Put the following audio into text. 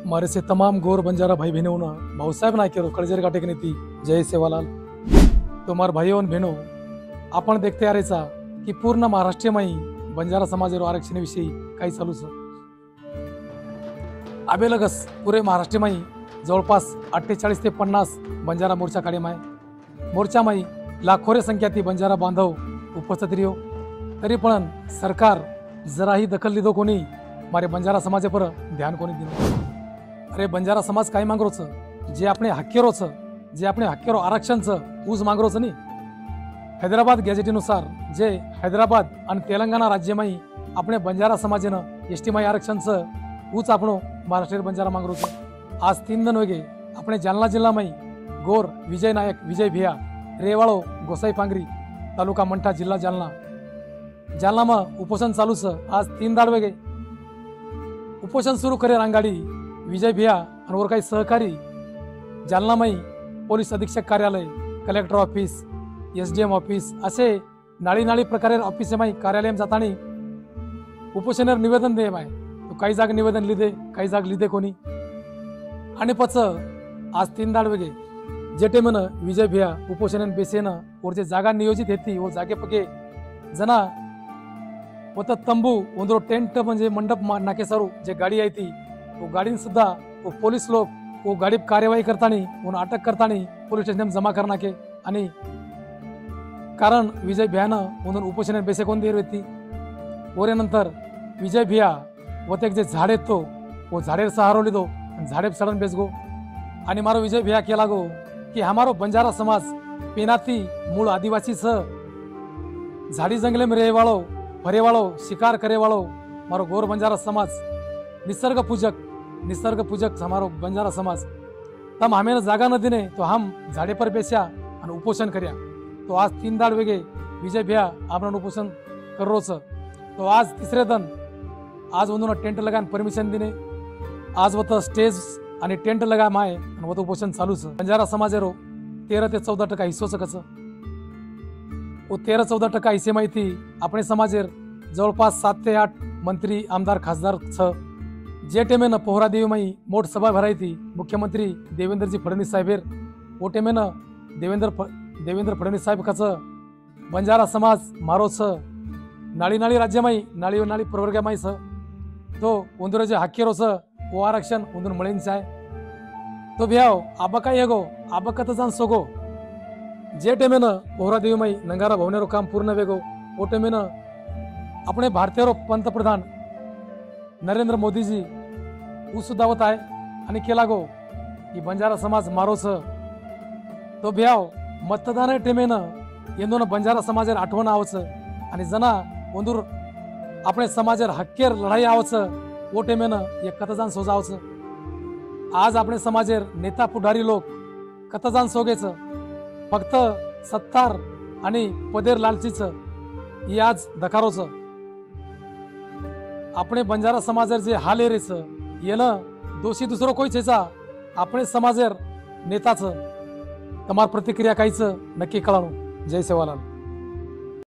मारे से तमाम गोर बंजारा भाई बहनों ना भाऊ साहेब ना करो कलजर काटे की नीति जय सेवालाल। तो मार भाइयों और बहनों आपण देखते आ रहे की पूर्ण महाराष्ट्र में बंजारा समाज आरक्षण विषयी काही चालूच आबेलगस पुरे महाराष्ट्र में जवळपास 48 ते 50 बंजारा मोर्चा काढेम आहे। मोर्चा में लाखोरे संख्याती बंजारा बांधव उपस्थित रहो तरी पण सरकार जराही दखल लीधो कोणी मारे बंजारा समाज पर ध्यान कोणी दिलं। अरे बंजारा समाज काय मांगरोच जे अपने हक्केरोच जे अपने हक्केरो आरक्षणचं ऊज मांगरोच नी। हैदराबाद गॅजेटीनुसार जे हैदराबाद आणि तेलंगणा राज्यमाई अपने बंजारा समाजेनं एसटीमाई आरक्षणचं ऊच आपणो महाराष्ट्र बंजारा मांगरोच। आज 3 दिन वेगे अपने जालना जिल्हा में गोर विजय नायक विजय भिया रेवाड़ो गोसाई पांगरी तालुका मंठा जिल्हा जालना में उपोषण चालू छ। आज 3 दाड वेगे उपोषण सुरू करे रांगाडी विजय भिया और वर काही सहकारी जालना में पोलीस अधीक्षक कार्यालय कलेक्टर ऑफिस एसडीएम ऑफिस असे नाळी नाळी प्रकारे ऑफिस में कार्यालय जातानी उपोषणर निवेदन दे माय। तो काही जाग निवेदन लिदे काही जाग लिदे कोणी आणि पच आज 3 दाड वेगे जेटे मन विजय भिया उपोषण बेसेन और जे जागा नियोजित हेती वो जागे पगे जना वत तंबू उंदरो टेंट म्हणजे मंडप नाके सारू जे गाडी आहे ती वो गाडी सुद्धा वो पोलीस लोक वो गाडी कार्यवाही करतानी उन अटक करतानी पोलीस स्टेशन जमा करना के आणि कारण विजय भियानं म्हणून उपोषण बेसे कोण देर होती ओरे नंतर विजय भिया व ते जे झाडे तो वो झाडेर सहारो लिदो झाडे सडन बेसगो आणि मारो विजय भिया केला गो कि हमारो बंजारा समाज पेनाती मूल आदिवासी छ झाड़ी जंगले में रहे वालों भरे वालों शिकार करे वालों मारो गोर बंजारा समाज निसर्ग पूजक हमारो बंजारा समाज तम हमें जागा न देने तो हम झाड़े पर बेस्या और उपोषण कर्या। तो आज 3 दाड वेगे विजय भिया आपण उपोषण कर रोच। तो आज 3रे दिन आज उन्होंने टेंट लगान परमिशन देने आज वत स्टेज आणि टेंट लगा माय आणि वत उपोषण चालू छ। बंजारा समाजेरो 13 ते 14% हिस्सो सकच वो 13-14% हिस्से माहिती अपने समाजेर जवळपास 7 ते 8 मंत्री आमदार खासदार छ। जे टेमेन पोहरा देवी माई मोठ सभा भराई थी मुख्यमंत्री देवेंद्रजी फडणवीस साहेबेर वो टेमेन देवेंद्र फडणवीस साहेब कच बंजारा समाज मारो छ नाळी नाळी राज्य माई नाळी नाळी प्रवर्ग माई छ। तो उंदर जे हक्केरो छ वो आरक्षण उंदर मळीन चाय तो भ्याव आबा काय हेगो आबा कत जान सोगो जे टेमेन पोहरा देवी माई नंगारा भवनेरो काम पूर्ण वेगो वो टेमेन अपने भारतीय पंतप्रधान नरेंद्र मोदी जी सुद्धावत आहे आणि केला गो की बंजारा समाज मारो छ। तो भ्याव मतदान टेमेन येंदोन बंजारा समाजेर आठवण आवच आणि जना ओंदूर अपने समाजेर हक्केर लढाई आवच वो टेमेन एक कतजान सोजावच। आज अपने समाजेर नेता पुढारी लोक कतजान सोगेच फक्त सत्तार आणि पदेर लालचीच ही आज दकारोच। अपने बंजारा समाजेर जे हाल रेच येन दोषी दुसरो कोई छेचा अपने समाजेर नेताच तमार प्रतिक्रिया काहीच नक्की कळाणू। जय सेवालाल।